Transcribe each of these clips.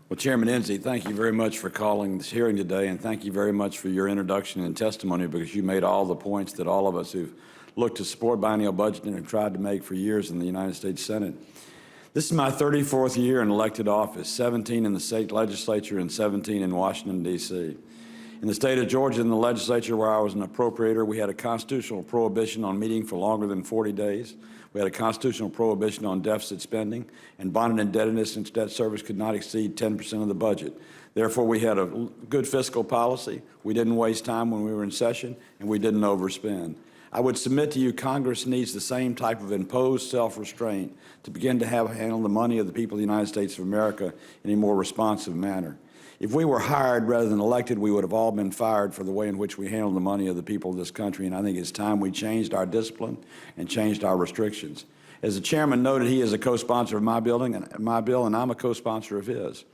Well, Chairman Enzi, thank you very much for calling this hearing today, and thank you very much for your introduction and testimony, because you made all the points that all of us who've looked to support biennial budgeting have tried to make for years in the United States Senate. This is my 34th year in elected office, 17 in the state legislature and 17 in Washington, D.C. In the state of Georgia, in the legislature where I was an appropriator, we had a constitutional prohibition on meeting for longer than 40 days. We had a constitutional prohibition on deficit spending, and bonded indebtedness and debt service could not exceed 10% of the budget. Therefore, we had a good fiscal policy. We didn't waste time when we were in session, and we didn't overspend. I would submit to you Congress needs the same type of imposed self-restraint to begin to handle the money of the people of the United States of America in a more responsive manner. If we were hired rather than elected, we would have all been fired for the way in which we handle the money of the people of this country, and I think it's time we changed our discipline and changed our restrictions. As the chairman noted, he is a co-sponsor of my bill, and I'm a co-sponsor of his.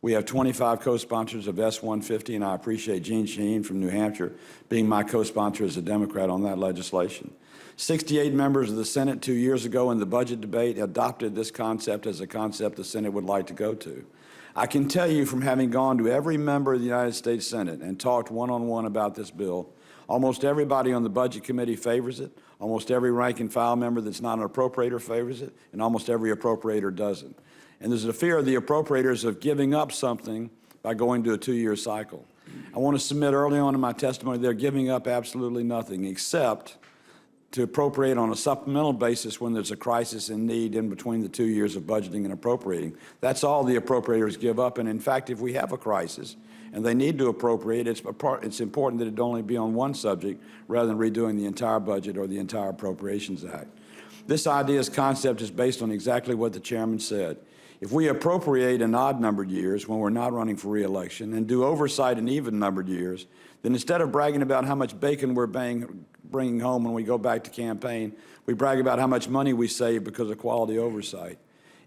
We have 25 co-sponsors of S-150, and I appreciate Gene Sheen from New Hampshire being my co-sponsor as a Democrat on that legislation. 68 members of the Senate 2 years ago in the budget debate adopted this concept as a concept the Senate would like to go to. I can tell you from having gone to every member of the United States Senate and talked one-on-one about this bill, almost everybody on the Budget Committee favors it, almost every rank and file member that's not an appropriator favors it, and almost every appropriator doesn't. And there's a fear of the appropriators of giving up something by going to a 2-year cycle. I want to submit early on in my testimony they're giving up absolutely nothing except to appropriate on a supplemental basis when there's a crisis in need in between the 2 years of budgeting and appropriating. That's all the appropriators give up. And in fact, if we have a crisis and they need to appropriate, it's important that it only be on one subject rather than redoing the entire budget or the entire Appropriations Act. This idea's concept is based on exactly what the chairman said. If we appropriate in odd-numbered years when we're not running for re-election and do oversight in even-numbered years, then instead of bragging about how much bacon we're bringing home when we go back to campaign, we brag about how much money we save because of quality oversight.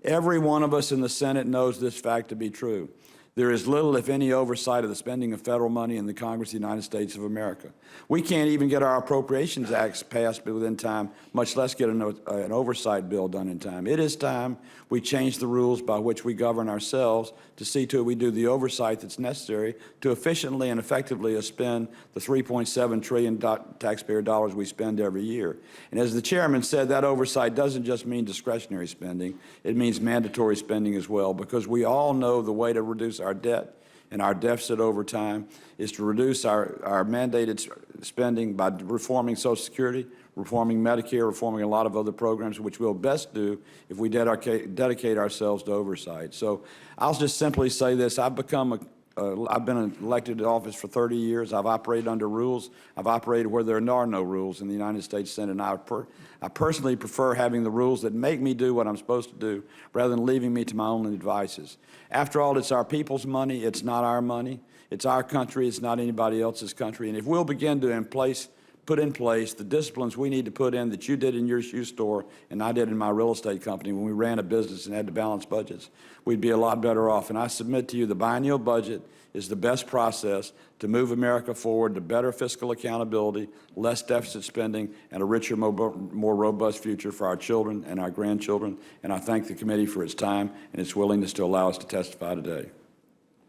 Every one of us in the Senate knows this fact to be true. There is little, if any, oversight of the spending of federal money in the Congress of the United States of America. We can't even get our Appropriations Acts passed within time, much less get an oversight bill done in time. It is time we change the rules by which we govern ourselves to see to it we do the oversight that's necessary to efficiently and effectively spend the $3.7 trillion taxpayer dollars we spend every year. And as the chairman said, that oversight doesn't just mean discretionary spending. It means mandatory spending as well, because we all know the way to reduce our debt and our deficit over time is to reduce our mandated spending by reforming Social Security, reforming Medicare, reforming a lot of other programs, which we'll best do if we dedicate ourselves to oversight. So I'll just simply say this. I've been elected to office for 30 years. I've operated under rules. I've operated where there are no rules in the United States Senate. And I personally prefer having the rules that make me do what I'm supposed to do rather than leaving me to my own devices. After all, it's our people's money. It's not our money. It's our country. It's not anybody else's country. And if we'll begin to put in place the disciplines we need to put in that you did in your shoe store and I did in my real estate company when we ran a business and had to balance budgets, we'd be a lot better off. And I submit to you the biennial budget is the best process to move America forward to better fiscal accountability, less deficit spending, and a richer, more robust future for our children and our grandchildren. And I thank the committee for its time and its willingness to allow us to testify today.